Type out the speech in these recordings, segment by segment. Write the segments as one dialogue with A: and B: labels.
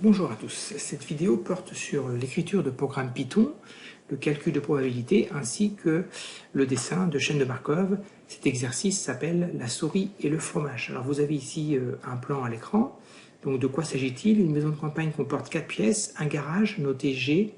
A: Bonjour à tous, cette vidéo porte sur l'écriture de programmes Python, le calcul de probabilité ainsi que le dessin de chaîne de Markov. Cet exercice s'appelle la souris et le fromage. Alors vous avez ici un plan à l'écran. Donc de quoi s'agit-il? Une maison de campagne comporte 4 pièces, un garage noté G,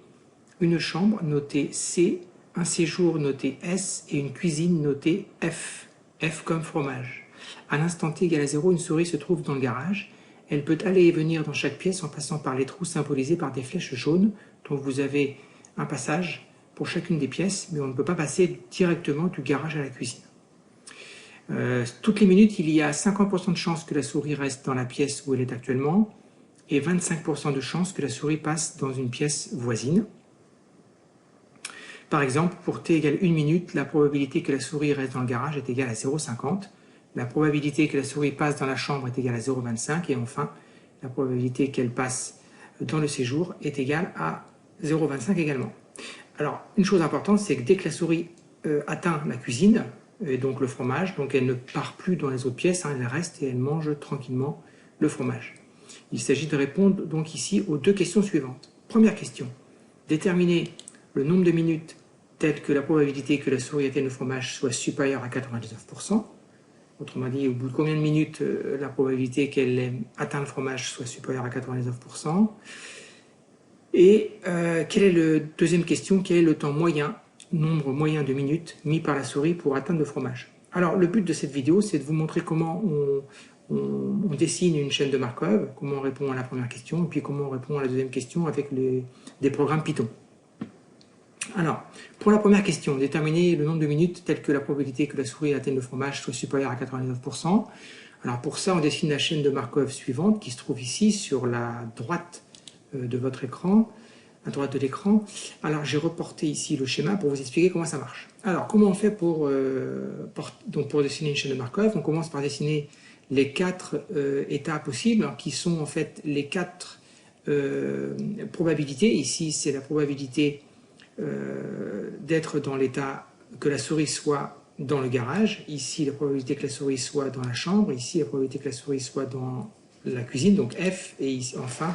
A: une chambre notée C, un séjour noté S et une cuisine notée F. F comme fromage. À l'instant t égale à 0, une souris se trouve dans le garage. Elle peut aller et venir dans chaque pièce en passant par les trous symbolisés par des flèches jaunes. Donc vous avez un passage pour chacune des pièces, mais on ne peut pas passer directement du garage à la cuisine. Toutes les minutes, il y a 50% de chances que la souris reste dans la pièce où elle est actuellement et 25% de chances que la souris passe dans une pièce voisine. Par exemple, pour t égale 1 minute, la probabilité que la souris reste dans le garage est égale à 0,50. La probabilité que la souris passe dans la chambre est égale à 0,25 et enfin, la probabilité qu'elle passe dans le séjour est égale à 0,25 également. Alors, une chose importante, c'est que dès que la souris atteint la cuisine, et donc le fromage, donc elle ne part plus dans les autres pièces, elle reste et elle mange tranquillement le fromage. Il s'agit de répondre donc ici aux deux questions suivantes. Première question, déterminer le nombre de minutes tel que la probabilité que la souris atteigne le fromage soit supérieure à 99%. Autrement dit, au bout de combien de minutes la probabilité qu'elle atteigne le fromage soit supérieure à 99%. Et quelle est la deuxième question, quel est le temps moyen, nombre moyen de minutes mis par la souris pour atteindre le fromage? Alors le but de cette vidéo, c'est de vous montrer comment on dessine une chaîne de Markov, comment on répond à la première question, et puis comment on répond à la deuxième question avec des programmes Python. Alors, pour la première question, déterminer le nombre de minutes tel que la probabilité que la souris atteigne le fromage soit supérieure à 99%. Alors pour ça, on dessine la chaîne de Markov suivante qui se trouve ici sur la droite de votre écran, à droite de l'écran. Alors j'ai reporté ici le schéma pour vous expliquer comment ça marche. Alors comment on fait pour dessiner une chaîne de Markov? On commence par dessiner les 4 états possibles, alors, qui sont en fait les 4 probabilités. Ici c'est la probabilité d'être dans l'état que la souris soit dans le garage, ici la probabilité que la souris soit dans la chambre, ici la probabilité que la souris soit dans la cuisine, donc F, et ici, enfin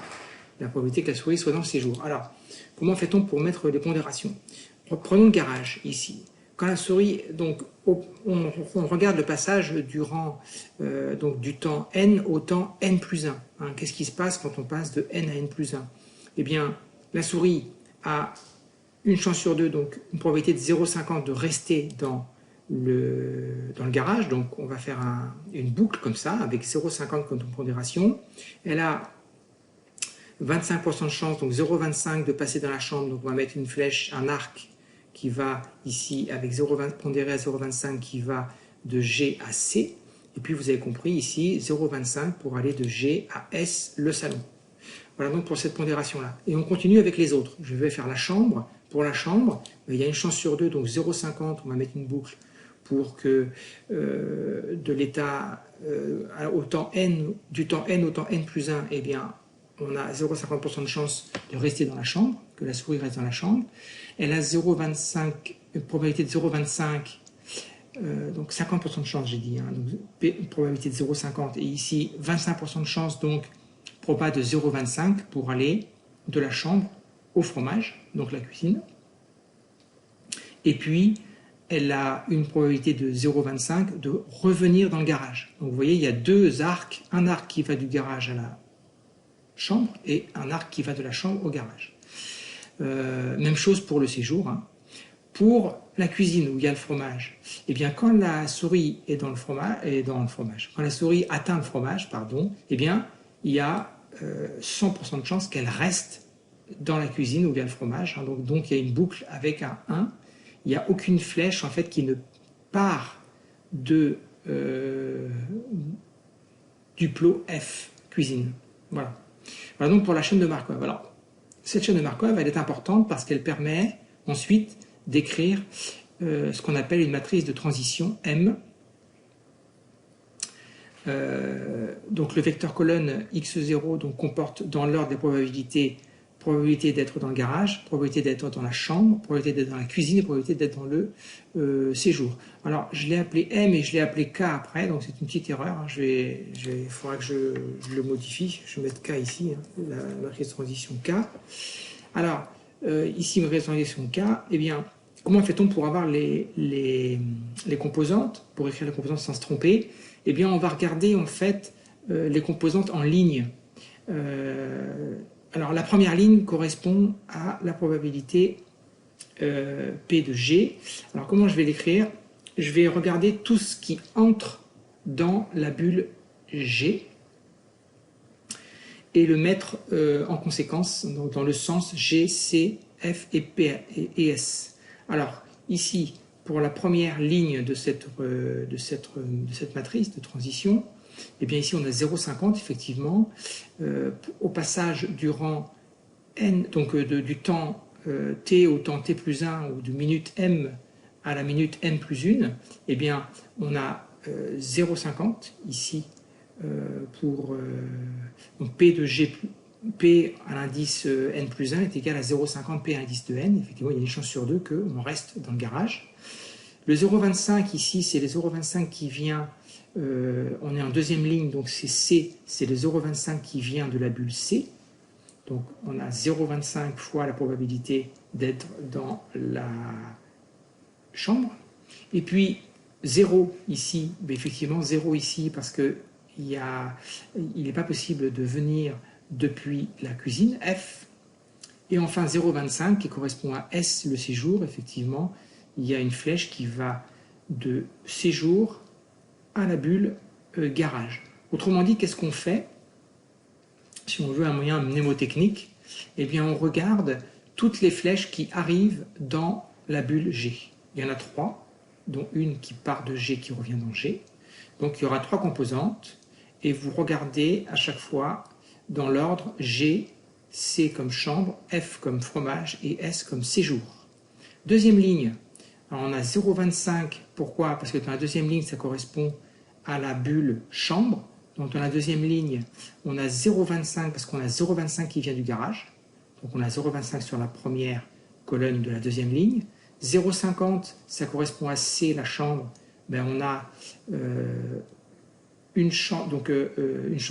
A: la probabilité que la souris soit dans le séjour. Alors, comment fait-on pour mettre les pondérations? Prenons le garage, ici. Quand la souris, donc, on regarde le passage durant donc, du temps n au temps n plus 1. Hein. Qu'est-ce qui se passe quand on passe de n à n plus 1? Eh bien, la souris a une chance sur 2, donc une probabilité de 0,50 de rester dans le garage. Donc on va faire une boucle comme ça, avec 0,50 comme pondération. Elle a 25% de chance, donc 0,25 de passer dans la chambre. Donc on va mettre une flèche, un arc qui va ici, avec 0,20 pondéré à 0,25, qui va de G à C. Et puis vous avez compris ici, 0,25 pour aller de G à S, le salon. Voilà donc pour cette pondération-là. Et on continue avec les autres. Je vais faire la chambre. Pour la chambre, il y a une chance sur 2, donc 0,50, on va mettre une boucle pour que de l'état du temps n au temps n plus 1, eh bien, on a 0,50% de chance de rester dans la chambre, que la souris reste dans la chambre. Elle a 0,25, une probabilité de 0,25, donc 50% de chance, j'ai dit, hein, donc une probabilité de 0,50, et ici 25% de chance, donc proba de 0,25 pour aller de la chambre au fromage, donc la cuisine. Et puis, elle a une probabilité de 0,25 de revenir dans le garage. Donc vous voyez, il y a deux arcs, un arc qui va du garage à la chambre et un arc qui va de la chambre au garage. Même chose pour le séjour. Hein. Pour la cuisine où il y a le fromage, eh bien quand la souris est dans le fromage, quand la souris atteint le fromage, pardon, eh bien il y a 100% de chance qu'elle reste dans la cuisine où il y a le fromage. Hein. Donc il y a une boucle avec un 1. Il n'y a aucune flèche en fait qui ne part du plot F, cuisine. Voilà. Voilà donc pour la chaîne de Markov. Alors, cette chaîne de Markov, elle est importante parce qu'elle permet ensuite d'écrire ce qu'on appelle une matrice de transition M. Donc le vecteur colonne x0 donc, comporte dans l'ordre des probabilités probabilité d'être dans le garage, probabilité d'être dans la chambre, probabilité d'être dans la cuisine et probabilité d'être dans le séjour. Alors, je l'ai appelé M et je l'ai appelé K après, donc c'est une petite erreur. Hein. Il faudra que je le modifie. Je vais mettre K ici, hein, la matrice de transition K. Alors, ici, matrice de transition K, eh bien, comment fait-on pour avoir les composantes, pour écrire les composantes sans se tromper? Eh bien, on va regarder en fait les composantes en ligne. Alors, la première ligne correspond à la probabilité P de G. Alors, comment je vais l'écrire? Je vais regarder tout ce qui entre dans la bulle G et le mettre en conséquence, donc dans le sens G, C, F et P et S. Alors, ici, pour la première ligne de cette matrice de transition, eh bien ici on a 0,50 effectivement. Au passage du rang n, donc du temps t au temps t plus 1 ou de minute m à la minute m plus 1, eh bien on a 0,50 ici pour donc p de g, p à l'indice n plus 1 est égal à 0,50 p à l'indice de n. Effectivement, il y a une chance sur deux qu'on reste dans le garage. Le 0,25 ici, c'est le 0,25 qui vient, on est en deuxième ligne, donc c'est C, c'est le 0,25 qui vient de la bulle C. Donc on a 0,25 fois la probabilité d'être dans la chambre. Et puis 0 ici, mais effectivement 0 ici parce que il n'est pas possible de venir depuis la cuisine, F. Et enfin 0,25 qui correspond à S, le séjour, effectivement, il y a une flèche qui va de séjour à la bulle garage. Autrement dit, qu'est-ce qu'on fait? Si on veut un moyen mnémotechnique, eh bien on regarde toutes les flèches qui arrivent dans la bulle G. Il y en a 3, dont une qui part de G qui revient dans G. Donc il y aura 3 composantes et vous regardez à chaque fois dans l'ordre G, C comme chambre, F comme fromage et S comme séjour. Deuxième ligne, alors on a 0,25. Pourquoi? Parce que dans la deuxième ligne, ça correspond à la bulle chambre. Donc dans la deuxième ligne, on a 0,25 parce qu'on a 0,25 qui vient du garage. Donc on a 0,25 sur la première colonne de la deuxième ligne. 0,50, ça correspond à C, la chambre. Ben on a une chance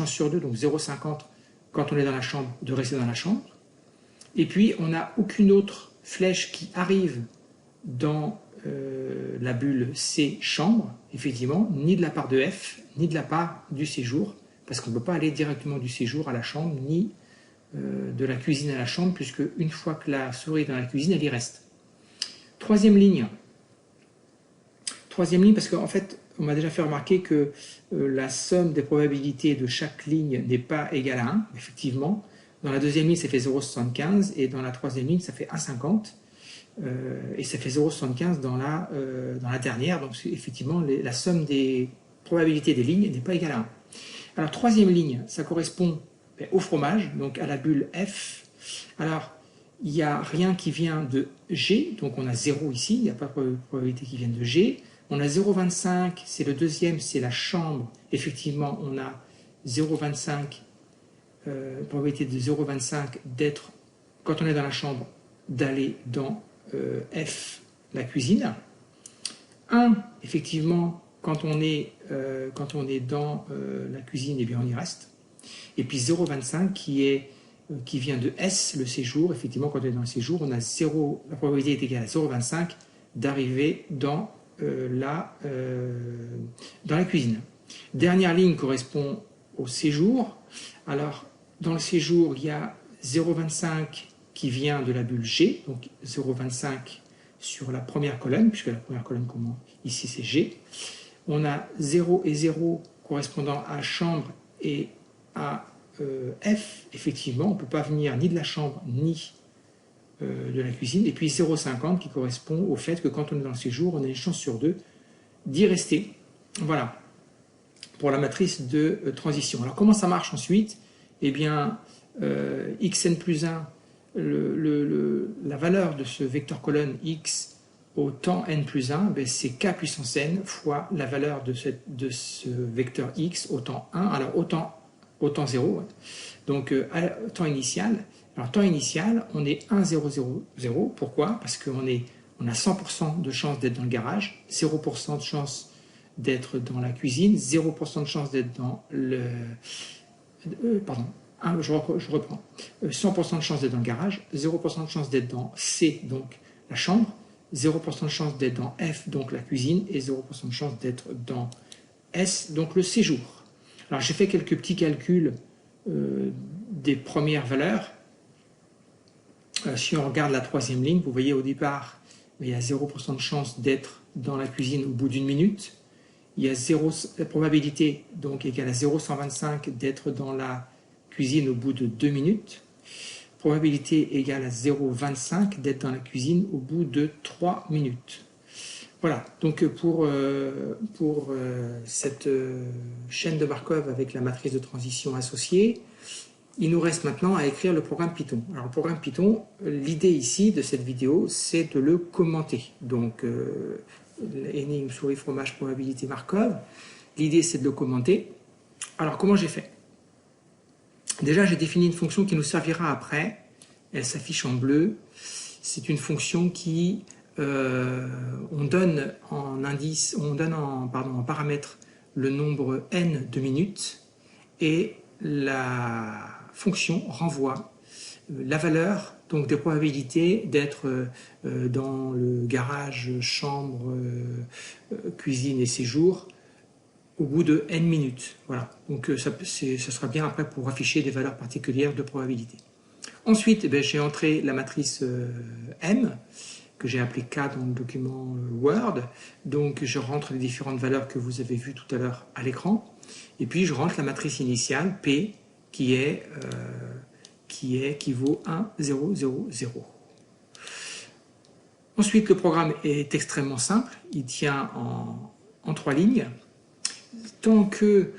A: sur deux, donc 0,50 quand on est dans la chambre, de rester dans la chambre. Et puis on n'a aucune autre flèche qui arrive dans la bulle C chambre, effectivement, ni de la part de F, ni de la part du séjour, parce qu'on ne peut pas aller directement du séjour à la chambre, ni de la cuisine à la chambre, puisque une fois que la souris est dans la cuisine, elle y reste. Troisième ligne, parce qu'en fait, on m'a déjà fait remarquer que la somme des probabilités de chaque ligne n'est pas égale à 1, effectivement. Dans la deuxième ligne, ça fait 0,75, et dans la troisième ligne, ça fait 1,50. Et ça fait 0,75 dans la dernière, donc effectivement la somme des probabilités des lignes n'est pas égale à 1. Alors troisième ligne, ça correspond au fromage, donc à la bulle F. Alors il n'y a rien qui vient de G, donc on a 0 ici, il n'y a pas de probabilité qui vienne de G. On a 0,25, c'est le deuxième, c'est la chambre, effectivement on a 0,25, probabilité de 0,25 d'être, quand on est dans la chambre, d'aller dans F, la cuisine. 1, effectivement, quand on est dans la cuisine, eh bien on y reste. Et puis 0,25 qui vient de S, le séjour. Effectivement, quand on est dans le séjour, on a 0, la probabilité est égale à 0,25 d'arriver dans la cuisine. Dernière ligne correspond au séjour. Alors, dans le séjour, il y a 0,25 qui vient de la bulle G, donc 0,25 sur la première colonne, puisque la première colonne, ici c'est G. On a 0 et 0 correspondant à chambre et à F. Effectivement, on ne peut pas venir ni de la chambre ni de la cuisine. Et puis 0,50 qui correspond au fait que quand on est dans le séjour, on a une chance sur deux d'y rester. Voilà, pour la matrice de transition. Alors comment ça marche ensuite? Eh bien, xn plus 1, la valeur de ce vecteur colonne x au temps n plus 1, c'est k puissance n fois la valeur de ce vecteur x au temps 1, alors au temps 0, donc à temps initial, Alors, temps initial, on est 1, 0, 0, 0. Pourquoi? Parce qu'on a 100% de chance d'être dans le garage, 0% de chance d'être dans la cuisine, 0% de chance d'être dans le... pardon, je reprends. 100% de chance d'être dans le garage, 0% de chance d'être dans C, donc la chambre, 0% de chance d'être dans F, donc la cuisine, et 0% de chance d'être dans S, donc le séjour. Alors j'ai fait quelques petits calculs des premières valeurs. Si on regarde la troisième ligne, vous voyez au départ, il y a 0% de chance d'être dans la cuisine au bout d'une minute. Il y a la probabilité donc égale à 0,125 d'être dans la cuisine au bout de 2 minutes. Probabilité égale à 0,25 d'être dans la cuisine au bout de 3 minutes. Voilà, donc pour cette chaîne de Markov avec la matrice de transition associée, il nous reste maintenant à écrire le programme Python. Alors le programme Python, l'idée ici de cette vidéo, c'est de le commenter. Donc énigme, souris, fromage, probabilité Markov. L'idée c'est de le commenter. Alors comment j'ai fait? Déjà j'ai défini une fonction qui nous servira après. Elle s'affiche en bleu. C'est une fonction qui on donne en paramètre le nombre n de minutes et la fonction renvoie la valeur donc des probabilités d'être dans le garage, chambre, cuisine et séjour au bout de n minutes. Voilà. Donc ça sera bien après pour afficher des valeurs particulières de probabilité. Ensuite, j'ai entré la matrice M que j'ai appelée K dans le document Word. Donc je rentre les différentes valeurs que vous avez vues tout à l'heure à l'écran. Et puis je rentre la matrice initiale P qui vaut 1, 0, 0, 0. Ensuite, le programme est extrêmement simple. Il tient en 3 lignes. Tant que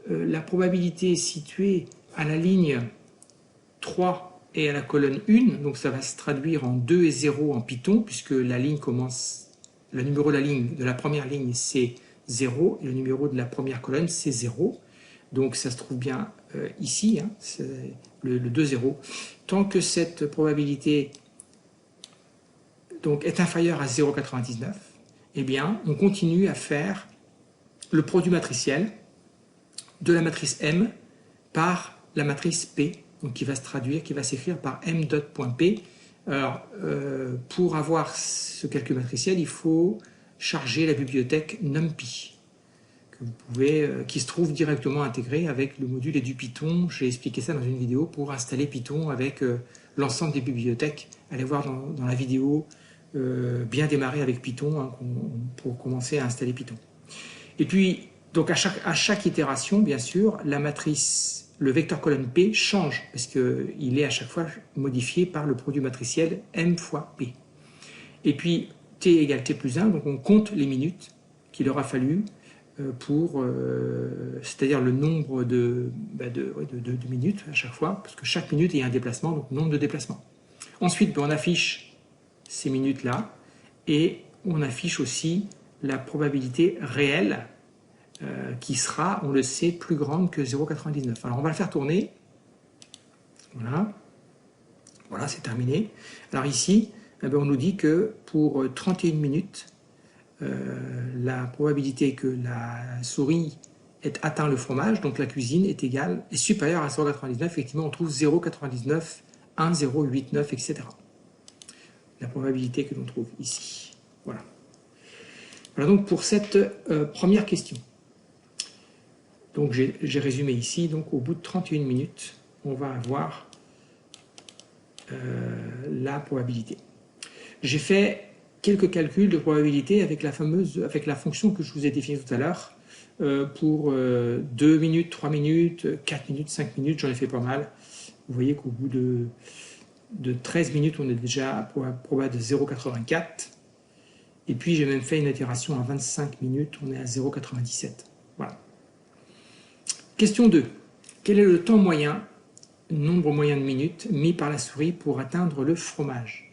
A: la probabilité est située à la ligne 3 et à la colonne 1, donc ça va se traduire en 2 et 0 en Python, puisque la ligne commence, le numéro de la première ligne c'est 0, et le numéro de la première colonne c'est 0. Donc ça se trouve bien ici, hein, c'est le 2, 0. Tant que cette probabilité donc, est inférieure à 0,99, eh bien on continue à faire le produit matriciel de la matrice M par la matrice P, donc qui va se traduire, qui va s'écrire par m.p. Alors, pour avoir ce calcul matriciel, il faut charger la bibliothèque NumPy, qui se trouve directement intégrée avec le module EduPython. J'ai expliqué ça dans une vidéo pour installer Python avec l'ensemble des bibliothèques. Allez voir dans la vidéo bien démarrer avec Python hein, pour commencer à installer Python. Et puis, donc à chaque itération, bien sûr, la matrice, le vecteur colonne P change parce qu'il est à chaque fois modifié par le produit matriciel M fois P. Et puis, T égale T plus 1, donc on compte les minutes qu'il aura fallu c'est-à-dire le nombre de minutes à chaque fois, parce que chaque minute il y a un déplacement, donc nombre de déplacements. Ensuite, on affiche ces minutes-là et on affiche aussi la probabilité réelle qui sera, on le sait, plus grande que 0,99. Alors on va le faire tourner. Voilà. Voilà, c'est terminé. Alors ici, on nous dit que pour 31 minutes, la probabilité que la souris ait atteint le fromage, donc la cuisine, est supérieure à 0,99. Effectivement, on trouve 0,99, 1, 0,89, etc. La probabilité que l'on trouve ici. Voilà. Voilà donc pour cette première question. Donc j'ai résumé ici, donc au bout de 31 minutes, on va avoir la probabilité. J'ai fait quelques calculs de probabilité avec la fonction que je vous ai définie tout à l'heure pour 2 minutes, 3 minutes, 4 minutes, 5 minutes, j'en ai fait pas mal. Vous voyez qu'au bout de 13 minutes, on est déjà à probabilité de 0,84. Et puis j'ai même fait une itération à 25 minutes, on est à 0,97. Voilà. Question 2. Quel est le temps moyen, nombre moyen de minutes, mis par la souris pour atteindre le fromage?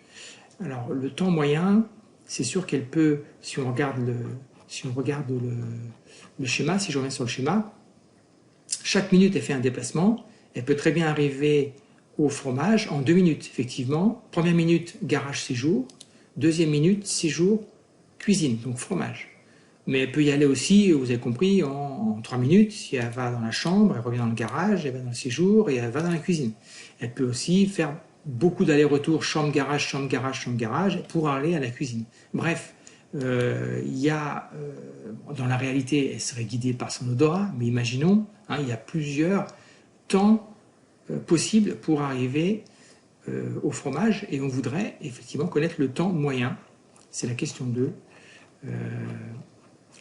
A: Alors, le temps moyen, c'est sûr qu'elle peut, si on regarde le schéma, si je reviens sur le schéma, chaque minute, elle fait un déplacement. Elle peut très bien arriver au fromage en 2 minutes, effectivement. Première minute, garage séjour. Deuxième minute, séjour, cuisine, donc fromage. Mais elle peut y aller aussi, vous avez compris, en 3 minutes. Si elle va dans la chambre, elle revient dans le garage, elle va dans le séjour et elle va dans la cuisine. Elle peut aussi faire beaucoup d'allers-retours, chambre-garage, chambre-garage, chambre-garage, pour aller à la cuisine. Bref, il y a, dans la réalité, elle serait guidée par son odorat, mais imaginons, hein, il y a plusieurs temps possibles pour arriver au fromage, et on voudrait effectivement connaître le temps moyen. C'est la question 2.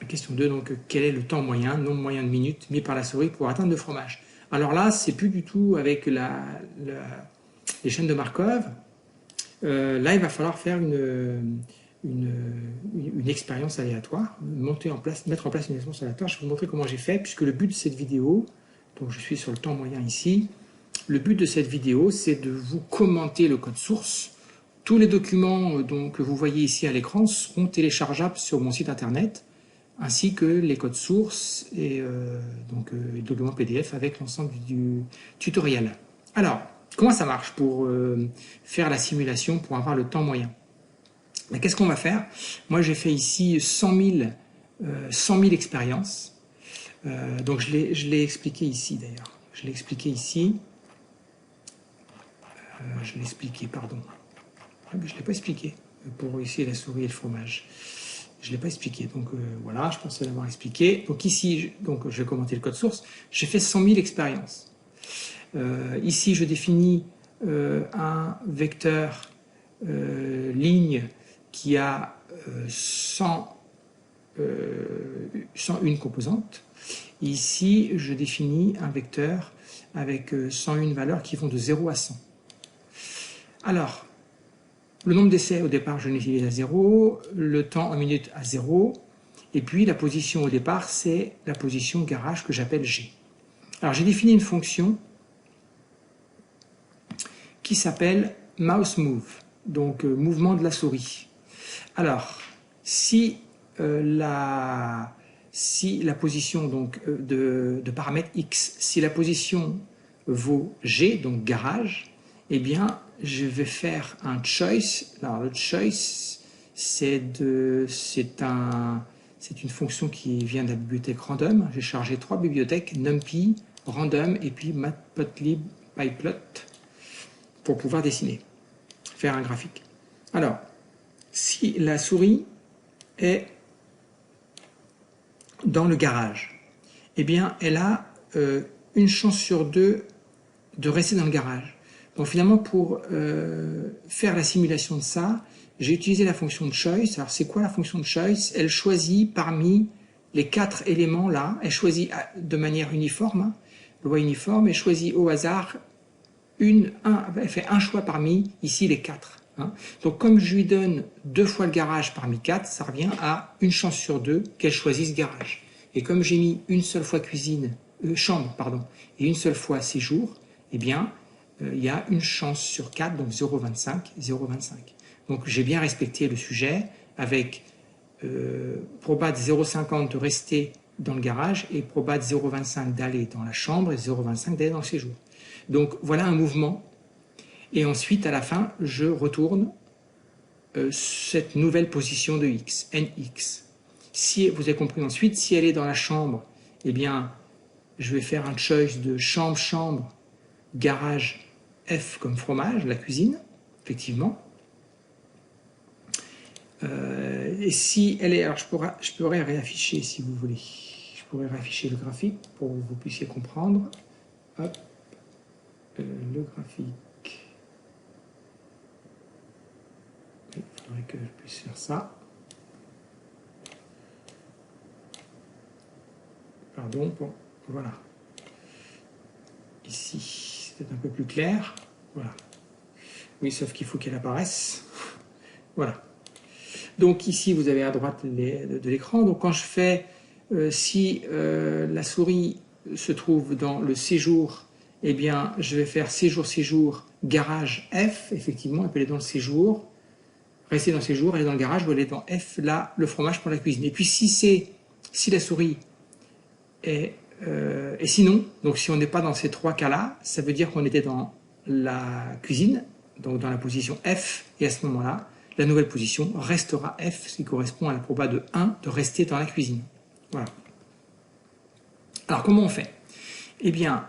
A: La question 2, donc, quel est le temps moyen, nombre moyen de minutes mis par la souris pour atteindre le fromage? Alors là, c'est plus du tout avec les chaînes de Markov. Là, il va falloir faire une expérience aléatoire, mettre en place une expérience aléatoire. Je vais vous montrer comment j'ai fait, puisque le but de cette vidéo, donc je suis sur le temps moyen ici, le but de cette vidéo, c'est de vous commenter le code source. Tous les documents que vous voyez ici à l'écran seront téléchargeables sur mon site internet, ainsi que les codes sources et les documents PDF avec l'ensemble du tutoriel. Alors, comment ça marche pour faire la simulation pour avoir le temps moyen? Qu'est-ce qu'on va faire? Moi, j'ai fait ici 100 000 expériences. Donc, je l'ai expliqué ici, d'ailleurs. Je l'ai expliqué ici. Je l'ai expliqué, pardon. Je ne l'ai pas expliqué pour ici la souris et le fromage. Je ne l'ai pas expliqué. Donc, voilà, je pensais l'avoir expliqué. Donc, ici, je vais commenter le code source. J'ai fait 100 000 expériences. Ici, je définis un vecteur ligne qui a 101 composantes. Ici, je définis un vecteur avec 101 valeurs qui vont de 0 à 100. Alors, le nombre d'essais au départ, je l'utilise à 0, le temps en minutes à 0, et puis la position au départ, c'est la position garage que j'appelle G. Alors, j'ai défini une fonction qui s'appelle mouse move, donc mouvement de la souris. Alors, si la position donc, de paramètre X, si la position vaut G, donc garage, eh bien, je vais faire un choice. Alors, le choice, c'est une fonction qui vient de la bibliothèque random. J'ai chargé 3 bibliothèques, NumPy, random et puis matplotlib, pyplot, pour pouvoir dessiner, faire un graphique. Alors, si la souris est dans le garage, eh bien, elle a une chance sur 2 de rester dans le garage. Donc finalement, pour faire la simulation de ça, j'ai utilisé la fonction de choice. Alors c'est quoi la fonction de choice? Elle choisit parmi les 4 éléments là, elle choisit de manière uniforme, loi uniforme, elle choisit au hasard elle fait un choix parmi ici les 4. Hein. Donc comme je lui donne 2 fois le garage parmi 4, ça revient à une chance sur 2 qu'elle choisisse garage. Et comme j'ai mis une seule fois chambre, et une seule fois séjour, eh bien, il y a une chance sur 4, donc 0,25, 0,25. Donc j'ai bien respecté le sujet avec proba de 0,50 de rester dans le garage et proba de 0,25 d'aller dans la chambre et 0,25 d'aller dans le séjour. Donc voilà un mouvement. Et ensuite, à la fin, je retourne cette nouvelle position de X, NX. Si vous avez compris ensuite, si elle est dans la chambre, eh bien, je vais faire un choice de chambre, garage, F comme fromage, la cuisine, effectivement. Et si elle est... Alors, je pourrais réafficher, si vous voulez. Je pourrais réafficher le graphique pour que vous puissiez comprendre. Hop. Le graphique. Il faudrait que je puisse faire ça. Pardon, bon, voilà. Ici, c'est un peu plus clair. Voilà. Oui, sauf qu'il faut qu'elle apparaisse. Voilà. Donc ici, vous avez à droite de l'écran. Donc quand je fais, si la souris se trouve dans le séjour, eh bien, je vais faire séjour, garage F, effectivement, elle peut aller dans le séjour, rester dans le séjour, aller dans le garage, ou aller dans F, là, le fromage pour la cuisine. Et puis si la souris est... et sinon, donc si on n'est pas dans ces 3 cas-là, ça veut dire qu'on était dans la cuisine, donc dans la position F, et à ce moment-là, la nouvelle position restera F, ce qui correspond à la proba de 1 de rester dans la cuisine. Voilà. Alors comment on fait? Eh bien,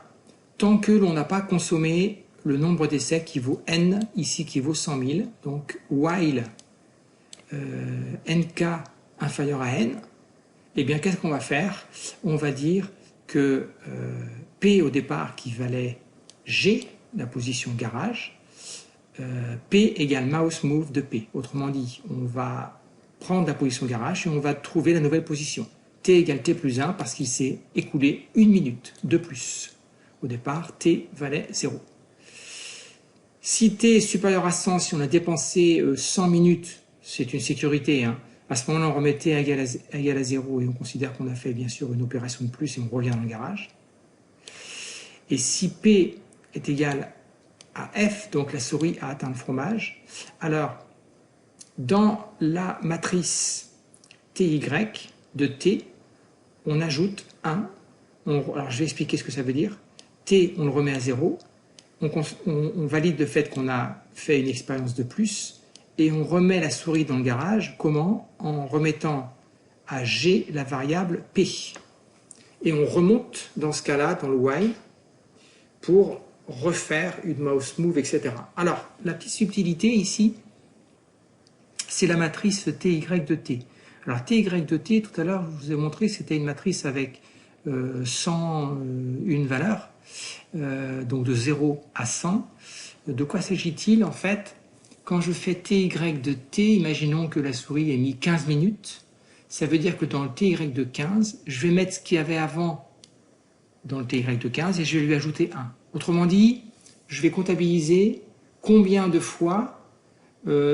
A: tant que l'on n'a pas consommé le nombre d'essais qui vaut n, ici qui vaut 100 000, donc while nk inférieur à n, eh bien qu'est-ce qu'on va faire? On va dire que P au départ qui valait G, la position garage, P égale mouse move de P. Autrement dit, on va prendre la position garage et on va trouver la nouvelle position. T égale T plus 1 parce qu'il s'est écoulé 1 minute de plus. Au départ, T valait 0. Si T est supérieur à 100, si on a dépensé 100 minutes, c'est une sécurité, hein. À ce moment-là, on remet T égal à 0 et on considère qu'on a fait bien sûr une opération de plus et on revient dans le garage. Et si P est égal à F, donc la souris a atteint le fromage, alors dans la matrice TY de T, on ajoute 1. Alors je vais expliquer ce que ça veut dire. T, on le remet à 0. On valide le fait qu'on a fait une expérience de plus et on remet la souris dans le garage. Comment? En remettant à G la variable P. Et on remonte dans ce cas-là, dans le while, pour refaire une mouse move, etc. Alors, la petite subtilité ici, c'est la matrice TY de T. Alors, TY de T, tout à l'heure, je vous ai montré, c'était une matrice avec 101 valeurs, donc de 0 à 100. De quoi s'agit-il? En fait, quand je fais TY de T, imaginons que la souris ait mis 15 minutes, ça veut dire que dans le TY de 15, je vais mettre ce qu'il y avait avant dans le TY de 15 et je vais lui ajouter 1. Autrement dit, je vais comptabiliser combien de fois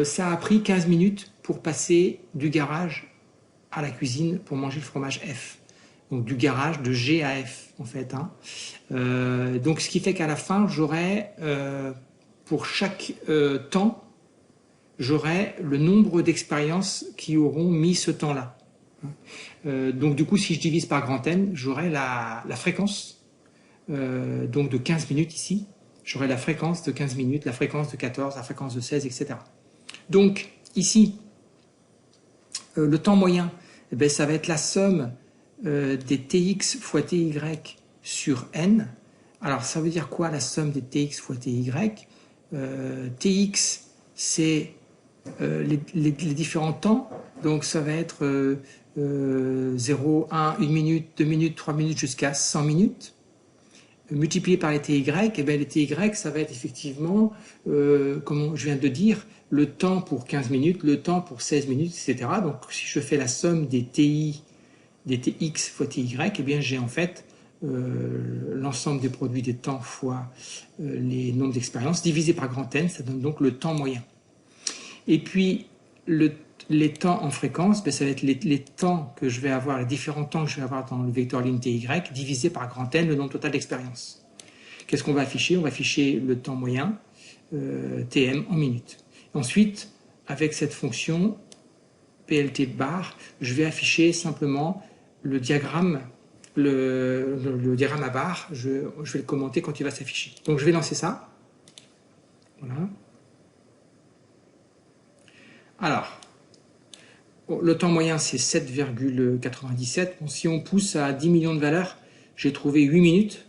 A: ça a pris 15 minutes pour passer du garage à la cuisine pour manger le fromage F. Donc du garage de G à F en fait. Hein. Donc ce qui fait qu'à la fin, j'aurai pour chaque temps, j'aurai le nombre d'expériences qui auront mis ce temps-là. Donc du coup, si je divise par grand N, j'aurai la fréquence donc de 15 minutes ici. J'aurai la fréquence de 15 minutes, la fréquence de 14, la fréquence de 16, etc. Donc ici, le temps moyen, eh bien, ça va être la somme des Tx fois Ty sur n. Alors ça veut dire quoi la somme des Tx fois Ty? Tx, c'est les différents temps, donc ça va être 0, 1, 1 minute, 2 minutes, 3 minutes jusqu'à 100 minutes. Multiplié par les TY, et bien les TY, ça va être effectivement, comme je viens de dire, le temps pour 15 minutes, le temps pour 16 minutes, etc. Donc si je fais la somme des TI, des TX fois TY, et bien j'ai en fait l'ensemble des produits des temps fois les nombres d'expériences divisé par grand N, ça donne donc le temps moyen. Et puis les temps en fréquence, ben, ça va être les temps que je vais avoir, les différents temps que je vais avoir dans le vecteur ligne TY, divisé par grand N, le nombre total d'expériences. Qu'est-ce qu'on va afficher? On va afficher le temps moyen, TM en minutes. Ensuite, avec cette fonction PLT bar, je vais afficher simplement le diagramme, le diagramme à barre. Je vais le commenter quand il va s'afficher. Donc je vais lancer ça. Voilà. Alors, le temps moyen, c'est 7,97. Bon, si on pousse à 10 millions de valeurs, j'ai trouvé 8 minutes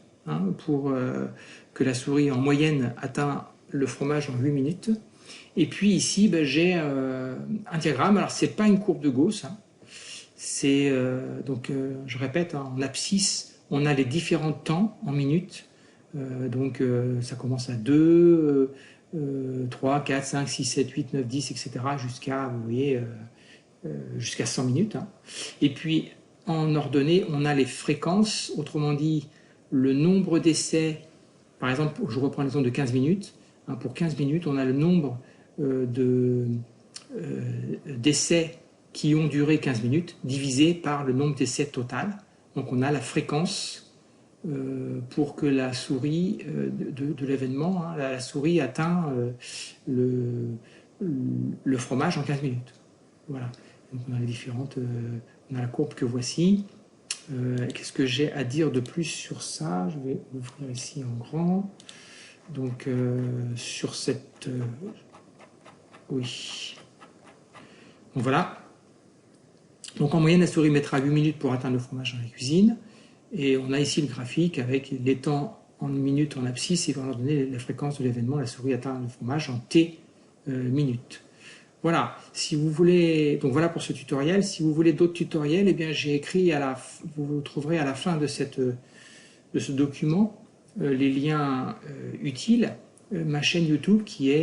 A: pour que la souris en moyenne atteint le fromage en 8 minutes. Et puis ici, ben, j'ai un diagramme. Alors, ce n'est pas une courbe de Gauss. Hein. C'est, je répète, en abscisse, on a les différents temps en minutes. Ça commence à 2, 3, 4, 5, 6, 7, 8, 9, 10, etc. jusqu'à, vous voyez, jusqu'à 100 minutes. Hein. Et puis, en ordonnée, on a les fréquences, autrement dit, le nombre d'essais. Par exemple, je reprends l'exemple de 15 minutes. Hein, pour 15 minutes, on a le nombre d'essais qui ont duré 15 minutes divisé par le nombre d'essais total. Donc, on a la fréquence pour que la souris de l'événement, hein, la souris atteint le fromage en 15 minutes. Voilà. Donc on a les différentes, on a la courbe que voici. Qu'est-ce que j'ai à dire de plus sur ça? Je vais ouvrir ici en grand. Donc sur cette... oui. Donc voilà. Donc en moyenne, la souris mettra 8 minutes pour atteindre le fromage dans la cuisine. Et on a ici le graphique avec les temps en minutes en abscisse et va leur donner la fréquence de l'événement. La souris atteint le fromage en T minutes. Voilà, si vous voulez, donc voilà pour ce tutoriel. Si vous voulez d'autres tutoriels, eh bien j'ai écrit vous trouverez à la fin de ce document les liens utiles. Ma chaîne YouTube qui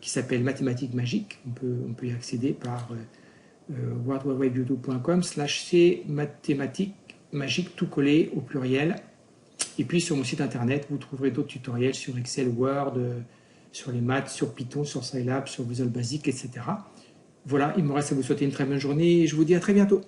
A: s'appelle Mathématiques Magiques. On peut y accéder par worldwideyoutube.com/c mathématiques magiques tout collé au pluriel. Et puis sur mon site internet, vous trouverez d'autres tutoriels sur Excel, Word, sur les maths, sur Python, sur Scilab, sur Visual Basic, etc. Voilà, il me reste à vous souhaiter une très bonne journée et je vous dis à très bientôt.